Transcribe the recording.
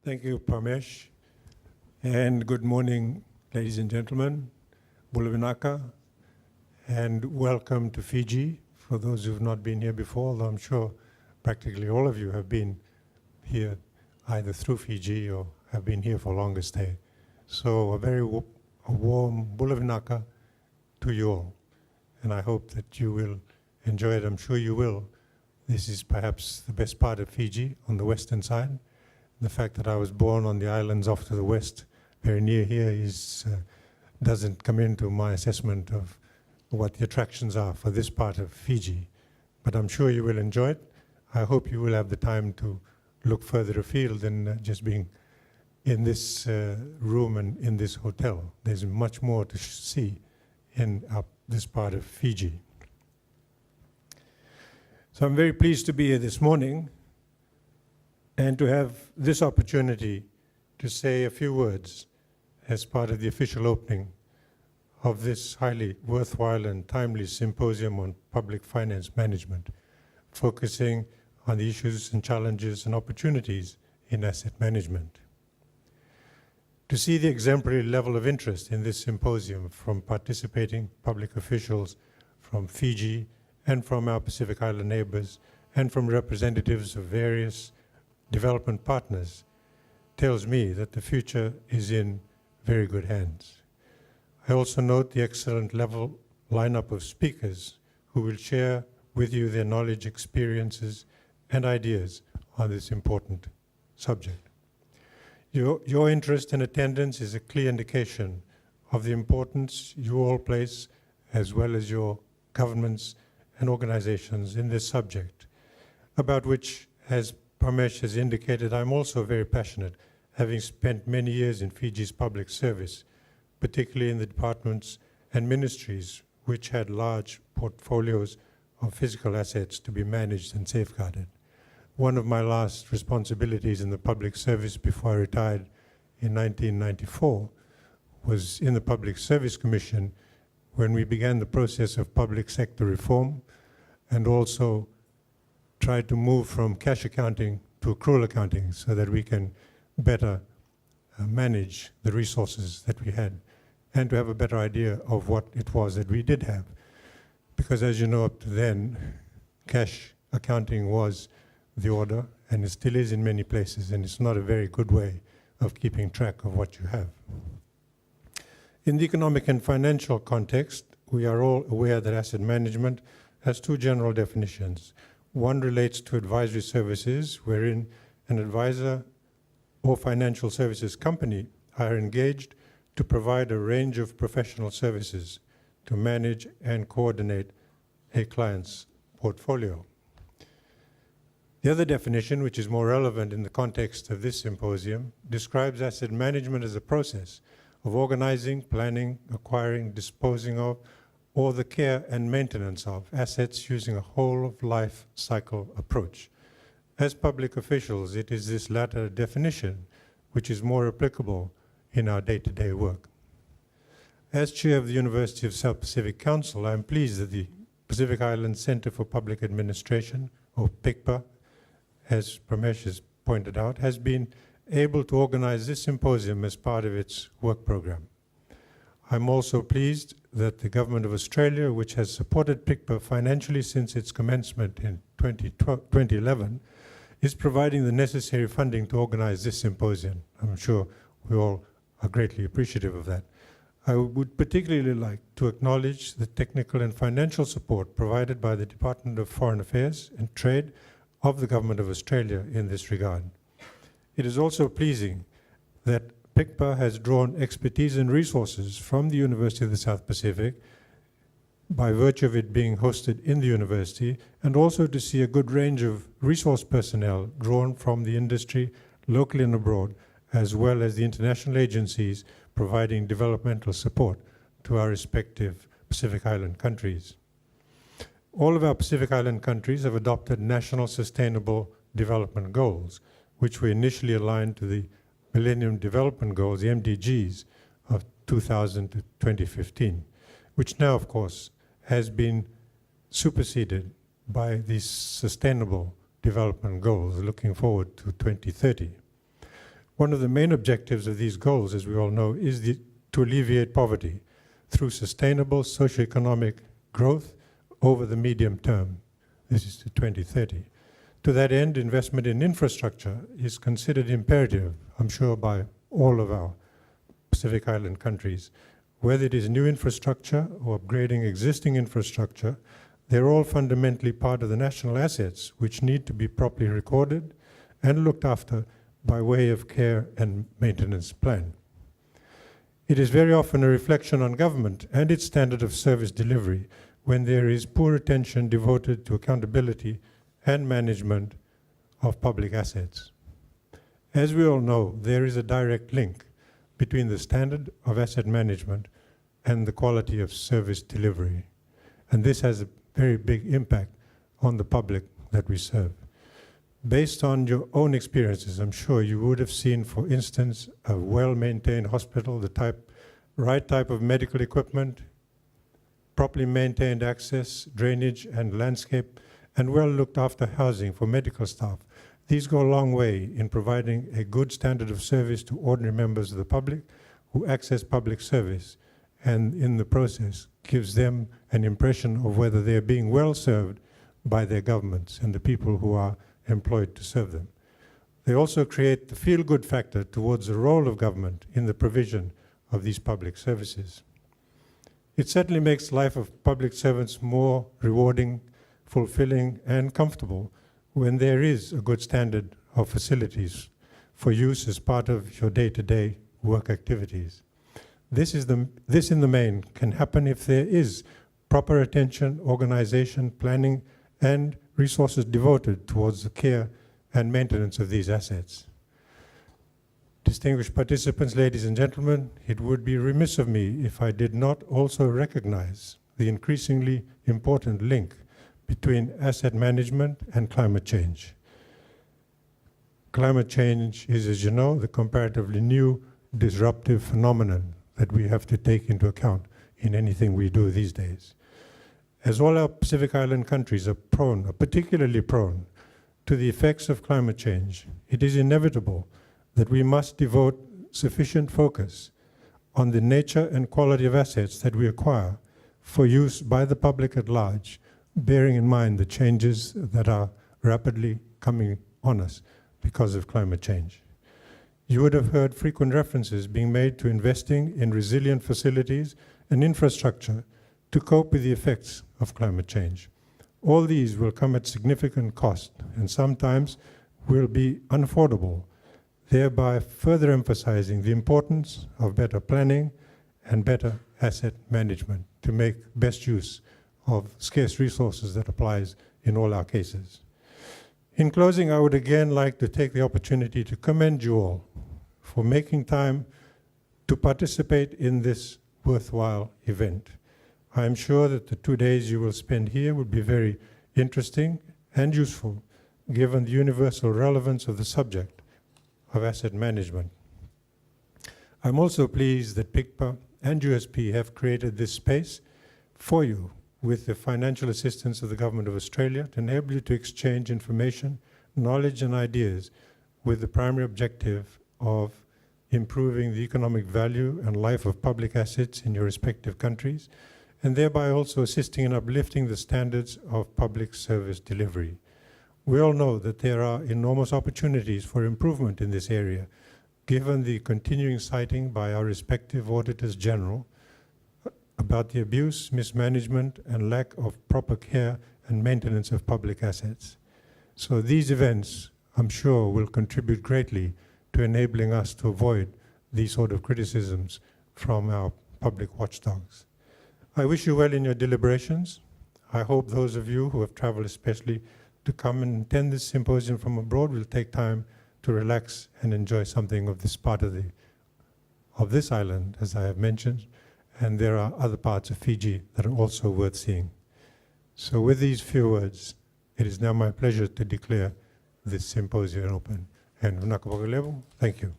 Thank you, Parmesh. And good morning, ladies and gentlemen. Bulavinaka, and welcome to Fiji. For those who've not been here before, although I'm sure practically all of you have been here either through Fiji or have been here for a longer stay. So a very warm Bulavinaka to you all. And I hope that you will enjoy it. I'm sure you will. This is perhaps the best part of Fiji on the western side. The fact that I was born on the islands off to the west, very near here, doesn't come into my assessment of what the attractions are for this part of Fiji. But I'm sure you will enjoy it. I hope you will have the time to look further afield than just being in this room and in this hotel. There's much more to see in this part of Fiji. So I'm very pleased to be here this morning and to have this opportunity to say a few words as part of the official opening of this highly worthwhile and timely symposium on public finance management, focusing on the issues and challenges and opportunities in asset management. To see the exemplary level of interest in this symposium from participating public officials from Fiji and from our Pacific Island neighbors and from representatives of various development partners tells me that the future is in very good hands. I also note the excellent level lineup of speakers who will share with you their knowledge, experiences, and ideas on this important subject. Your interest and attendance is a clear indication of the importance you all place, as well as your governments and organizations, in this subject, about which, as Parmesh has indicated, I'm also very passionate, having spent many years in Fiji's public service, particularly in the departments and ministries which had large portfolios of physical assets to be managed and safeguarded. One of my last responsibilities in the public service before I retired in 1994 was in the Public Service Commission when we began the process of public sector reform and also tried to move from cash accounting to accrual accounting so that we can better manage the resources that we had and to have a better idea of what it was that we did have. Because as you know, up to then, cash accounting was the order, and it still is in many places, and it's not a very good way of keeping track of what you have. In the economic and financial context, we are all aware that asset management has two general definitions. One relates to advisory services, wherein an advisor or financial services company are engaged to provide a range of professional services to manage and coordinate a client's portfolio. The other definition, which is more relevant in the context of this symposium, describes asset management as a process of organizing, planning, acquiring, disposing of, or the care and maintenance of assets using a whole-of-life cycle approach. As public officials, it is this latter definition which is more applicable in our day-to-day work. As chair of the University of South Pacific Council, I am pleased that the Pacific Island Center for Public Administration, or PICPA, as Pramesh has pointed out, has been able to organize this symposium as part of its work program. I'm also pleased that the Government of Australia, which has supported PICPA financially since its commencement in 2011, is providing the necessary funding to organize this symposium. I'm sure we all are greatly appreciative of that. I would particularly like to acknowledge the technical and financial support provided by the Department of Foreign Affairs and Trade of the Government of Australia in this regard. It is also pleasing that PICPA has drawn expertise and resources from the University of the South Pacific by virtue of it being hosted in the university, and also to see a good range of resource personnel drawn from the industry, locally and abroad, as well as the international agencies providing developmental support to our respective Pacific Island countries. All of our Pacific Island countries have adopted National Sustainable Development Goals, which were initially aligned to the Millennium Development Goals, the MDGs, of 2000 to 2015, which now, of course, has been superseded by these Sustainable Development Goals looking forward to 2030. One of the main objectives of these goals, as we all know, is to alleviate poverty through sustainable socioeconomic growth over the medium term. This is to 2030. To that end, investment in infrastructure is considered imperative, I'm sure, by all of our Pacific Island countries. Whether it is new infrastructure or upgrading existing infrastructure, they're all fundamentally part of the national assets which need to be properly recorded and looked after by way of care and maintenance plan. It is very often a reflection on government and its standard of service delivery when there is poor attention devoted to accountability and management of public assets. As we all know, there is a direct link between the standard of asset management and the quality of service delivery. And this has a very big impact on the public that we serve. Based on your own experiences, I'm sure you would have seen, for instance, a well-maintained hospital, the right type of medical equipment, properly maintained access, drainage, and landscape, and well-looked after housing for medical staff. These go a long way in providing a good standard of service to ordinary members of the public who access public service, and in the process gives them an impression of whether they are being well served by their governments and the people who are employed to serve them. They also create the feel-good factor towards the role of government in the provision of these public services. It certainly makes life of public servants more rewarding, fulfilling, and comfortable when there is a good standard of facilities for use as part of your day-to-day work activities. This in the main can happen if there is proper attention, organization, planning, and resources devoted towards the care and maintenance of these assets. Distinguished participants, ladies and gentlemen, it would be remiss of me if I did not also recognize the increasingly important link between asset management and climate change. Climate change is, as you know, the comparatively new disruptive phenomenon that we have to take into account in anything we do these days. As all our Pacific Island countries are particularly prone to the effects of climate change, it is inevitable that we must devote sufficient focus on the nature and quality of assets that we acquire for use by the public at large, bearing in mind the changes that are rapidly coming on us because of climate change. You would have heard frequent references being made to investing in resilient facilities and infrastructure to cope with the effects of climate change. All these will come at significant cost and sometimes will be unaffordable, thereby further emphasizing the importance of better planning and better asset management to make best use of scarce resources that applies in all our cases. In closing, I would again like to take the opportunity to commend you all for making time to participate in this worthwhile event. I am sure that the 2 days you will spend here will be very interesting and useful, given the universal relevance of the subject of asset management. I'm also pleased that PICPA and USP have created this space for you with the financial assistance of the Government of Australia to enable you to exchange information, knowledge, and ideas with the primary objective of improving the economic value and life of public assets in your respective countries, and thereby also assisting in uplifting the standards of public service delivery. We all know that there are enormous opportunities for improvement in this area, given the continuing citing by our respective Auditors General about the abuse, mismanagement, and lack of proper care and maintenance of public assets. So these events, I'm sure, will contribute greatly to enabling us to avoid these sort of criticisms from our public watchdogs. I wish you well in your deliberations. I hope those of you who have traveled especially to come and attend this symposium from abroad will take time to relax and enjoy something of this part of this island, as I have mentioned, and there are other parts of Fiji that are also worth seeing. So with these few words, it is now my pleasure to declare this symposium open. And thank you.